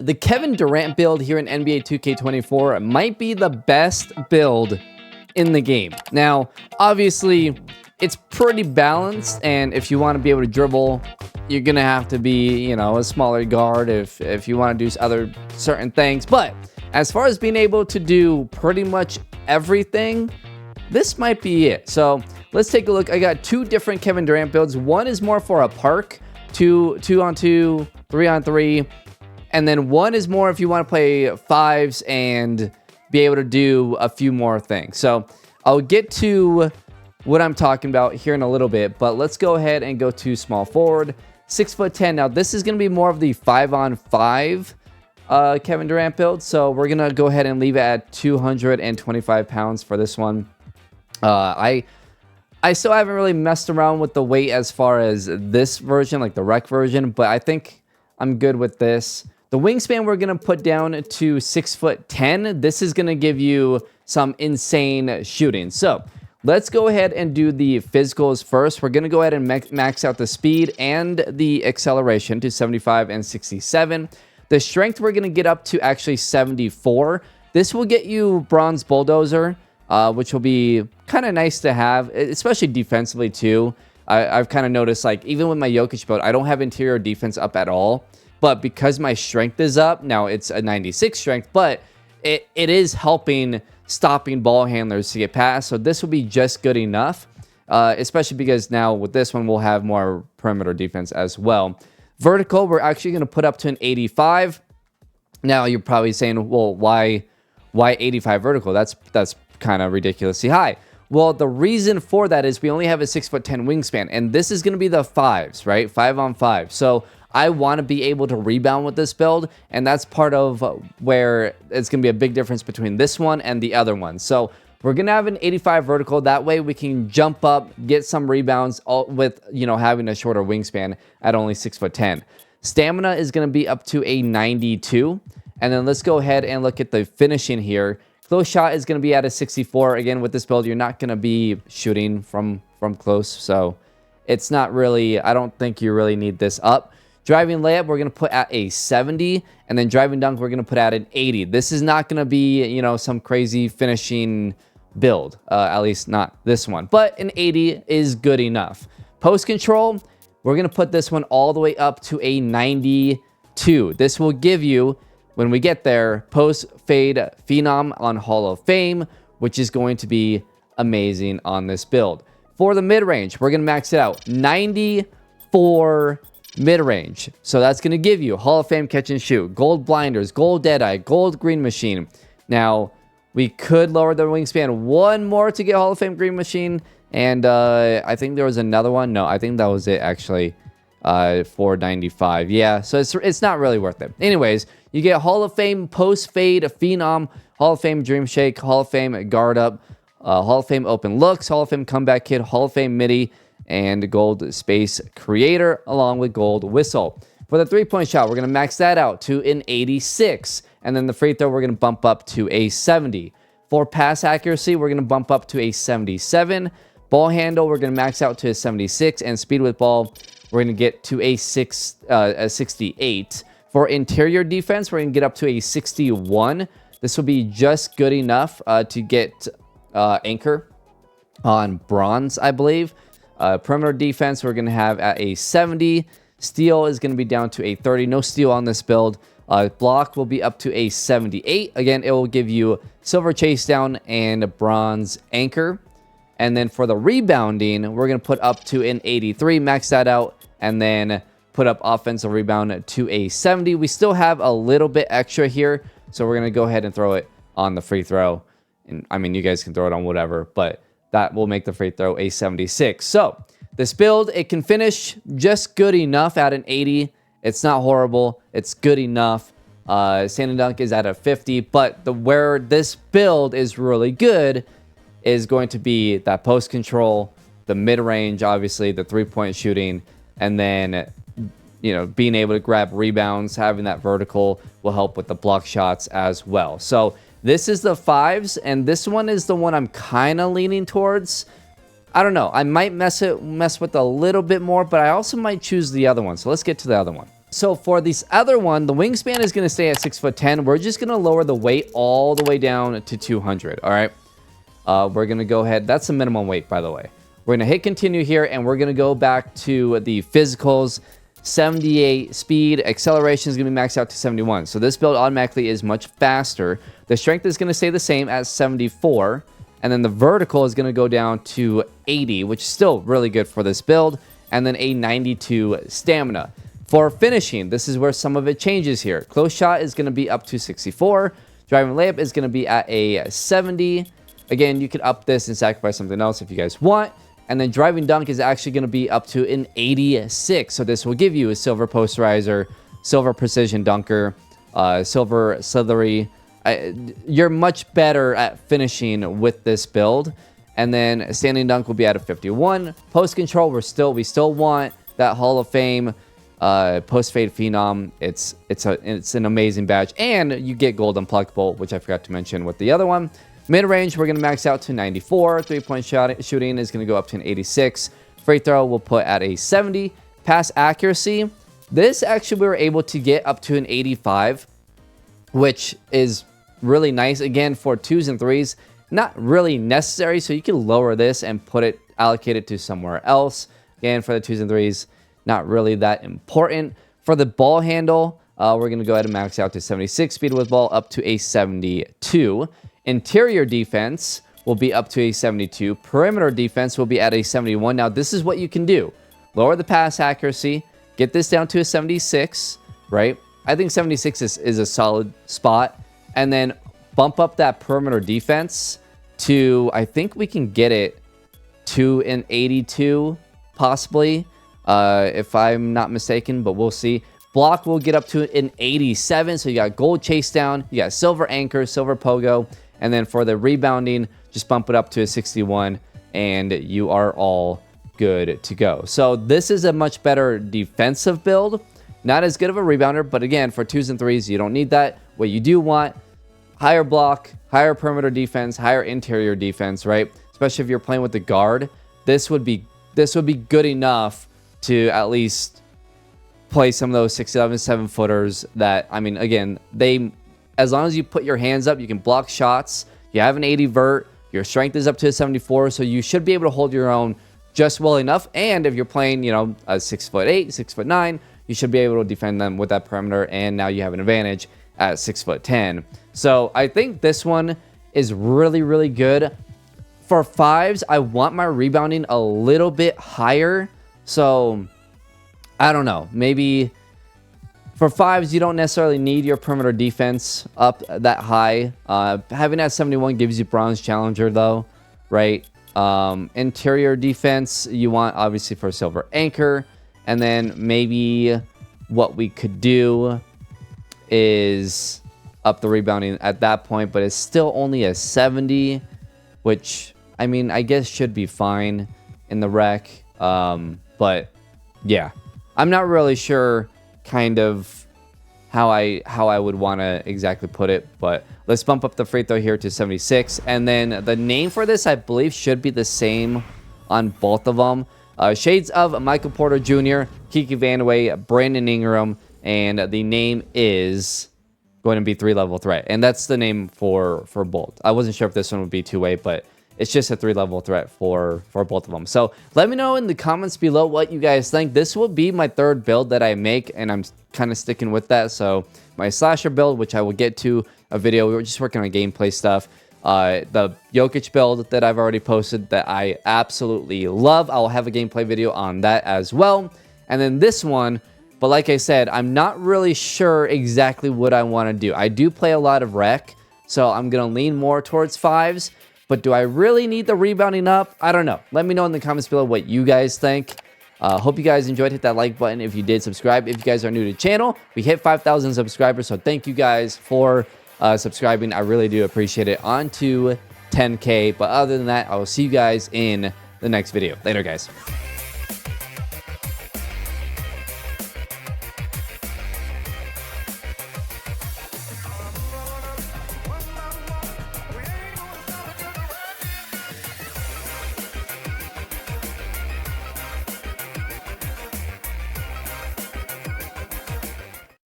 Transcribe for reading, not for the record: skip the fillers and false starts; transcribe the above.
The Kevin Durant build here in NBA 2K24 might be the best build in the game. Now, obviously, it's pretty balanced, and if you want to be able to dribble, you're going to have to be, you know, a smaller guard if you want to do other certain things. But as far as being able to do pretty much everything, this might be it. So let's take a look. I got two different Kevin Durant builds. One is more for a park, 2-on-2, 3-on-3. And then one is more if you want to play fives and be able to do a few more things. So I'll get to what I'm talking about here in a little bit, but let's go ahead and go to small forward, 6'10". Now this is going to be more of the 5-on-5 Kevin Durant build. So we're going to go ahead and leave it at 225 pounds for this one. I still haven't really messed around with the weight as far as this version, like the rec version, but I think I'm good with this. The wingspan we're going to put down to 6'10". This is going to give you some insane shooting. So let's go ahead and do the physicals first. We're going to go ahead and max out the speed and the acceleration to 75 and 67. The strength we're going to get up to actually 74. This will get you bronze bulldozer, which will be kind of nice to have, especially defensively too. I've kind of noticed, like, even with my Jokic build, I don't have interior defense up at all. But because my strength is up, now it's a 96 strength, but it is helping stopping ball handlers to get past. So this will be just good enough, especially because now with this one, we'll have more perimeter defense as well. Vertical, we're actually going to put up to an 85. Now you're probably saying, well, why 85 vertical? That's kind of ridiculously high. Well, the reason for that is we only have a 6'10" wingspan, and this is going to be the fives, right? 5-on-5. So I want to be able to rebound with this build, and that's part of where it's going to be a big difference between this one and the other one. So we're going to have an 85 vertical. That way we can jump up, get some rebounds with, you know, having a shorter wingspan at only 6'10". Stamina is going to be up to a 92. And then let's go ahead and look at the finishing here. Close shot is going to be at a 64. Again, with this build, you're not going to be shooting from close. So it's not really, I don't think you really need this up. Driving layup, we're going to put at a 70. And then driving dunk, we're going to put at an 80. This is not going to be, you know, some crazy finishing build. At least not this one. But an 80 is good enough. Post control, we're going to put this one all the way up to a 92. This will give you, when we get there, post fade phenom on Hall of Fame, which is going to be amazing on this build. For the mid-range, we're going to max it out. 94 mid-range. So that's going to give you Hall of Fame catch and shoot, gold blinders, gold deadeye, gold green machine. Now, we could lower the wingspan one more to get Hall of Fame green machine. And I think there was another one. No, I think that was it actually. 495. Yeah, so it's not really worth it. Anyways, you get Hall of Fame post fade phenom, Hall of Fame dream shake, Hall of Fame guard up, Hall of Fame open looks, Hall of Fame comeback kid, Hall of Fame midi, and gold space creator along with gold whistle. For the 3-point shot, we're going to max that out to an 86. And then the free throw, we're going to bump up to a 70. For pass accuracy, we're going to bump up to a 77. Ball handle, we're going to max out to a 76. And speed with ball, we're going to get to a 68. For interior defense, we're going to get up to a 61. This will be just good enough to get anchor on bronze, I believe. Perimeter defense, we're going to have at a 70. Steal is going to be down to a 30. No steal on this build. Block will be up to a 78. Again, it will give you silver chase down and bronze anchor. And then for the rebounding, we're going to put up to an 83. Max that out. And then put up offensive rebound to a 70. We still have a little bit extra here. So we're going to go ahead and throw it on the free throw. And I mean, you guys can throw it on whatever, but that will make the free throw a 76. So this build, it can finish just good enough at an 80. It's not horrible. It's good enough. Stand and dunk is at a 50. But where this build is really good is going to be that post control, the mid-range, obviously, the 3-point shooting, and then, you know, being able to grab rebounds, having that vertical will help with the block shots as well. So this is the fives, and this one is the one I'm kind of leaning towards. I don't know. I might mess with a little bit more, but I also might choose the other one. So let's get to the other one. So for this other one, the wingspan is going to stay at 6'10". We're just going to lower the weight all the way down to 200. All right. We're going to go ahead. That's the minimum weight, by the way. We're going to hit continue here, and we're going to go back to the physicals. 78 speed, acceleration is going to be maxed out to 71. So this build automatically is much faster. The strength is going to stay the same at 74. And then the vertical is going to go down to 80, which is still really good for this build. And then a 92 stamina. For finishing, this is where some of it changes here. Close shot is going to be up to 64. Driving layup is going to be at a 70. Again, you could up this and sacrifice something else if you guys want. And then driving dunk is actually going to be up to an 86. So this will give you a silver posterizer, silver precision dunker, silver slithery. You're much better at finishing with this build. And then standing dunk will be at a 51. Post control, we still want that Hall of Fame post fade phenom. It's an amazing badge, and you get gold unpluckable, which I forgot to mention with the other one. Mid-range, we're going to max out to 94. Three-point shooting is going to go up to an 86. Free throw, we'll put at a 70. Pass accuracy, this actually we were able to get up to an 85, which is really nice. Again, for 2s and 3s, not really necessary, so you can lower this and allocate it to somewhere else. Again, for the 2s and 3s, not really that important. For the ball handle, we're going to go ahead and max out to 76 speed with ball, up to a 72. Interior defense will be up to a 72. Perimeter defense will be at a 71. Now, this is what you can do. Lower the pass accuracy. Get this down to a 76, right? I think 76 is a solid spot. And then bump up that perimeter defense to, I think we can get it to an 82, possibly, if I'm not mistaken, but we'll see. Block will get up to an 87. So you got gold chase down. You got silver anchor, silver pogo. And then for the rebounding, just bump it up to a 61, and you are all good to go. So this is a much better defensive build. Not as good of a rebounder, but again, for 2s and 3s, you don't need that. What you do want, higher block, higher perimeter defense, higher interior defense, right? Especially if you're playing with the guard. This would be good enough to at least play some of those 6'11", 7-footers that, I mean, again, as long as you put your hands up, you can block shots. You have an 80 vert. Your strength is up to a 74, so you should be able to hold your own just well enough. And if you're playing, a 6'8", 6'9", you should be able to defend them with that perimeter. And now you have an advantage at 6'10". So I think this one is really, really good. For 5s, I want my rebounding a little bit higher. So I don't know, maybe. For 5s, you don't necessarily need your perimeter defense up that high. Having that 71 gives you bronze challenger, though, right? Interior defense, you want, obviously, for silver anchor. And then maybe what we could do is up the rebounding at that point. But it's still only a 70, which, I mean, I guess should be fine in the rec. But, yeah. I'm not really sure kind of how I would want to exactly put it, but let's bump up the free throw here to 76. And then the name for this, I believe, should be the same on both of them. Shades of Michael Porter Jr., Kiki Vandeweghe, Brandon Ingram, and the name is going to be 3-level threat, and that's the name for both. I wasn't sure if this one would be 2-way, but it's just a 3-level threat for both of them. So let me know in the comments below what you guys think. This will be my 3rd build that I make, and I'm kind of sticking with that. So my slasher build, which I will get to a video. We were just working on gameplay stuff. The Jokic build that I've already posted that I absolutely love. I'll have a gameplay video on that as well. And then this one, but like I said, I'm not really sure exactly what I want to do. I do play a lot of rec, so I'm going to lean more towards 5s. But do I really need the rebounding up? I don't know. Let me know in the comments below what you guys think. Hope you guys enjoyed. Hit that like button if you did. Subscribe if you guys are new to the channel. We hit 5,000 subscribers, so thank you guys for subscribing. I really do appreciate it. On to 10K. But other than that, I will see you guys in the next video. Later, guys.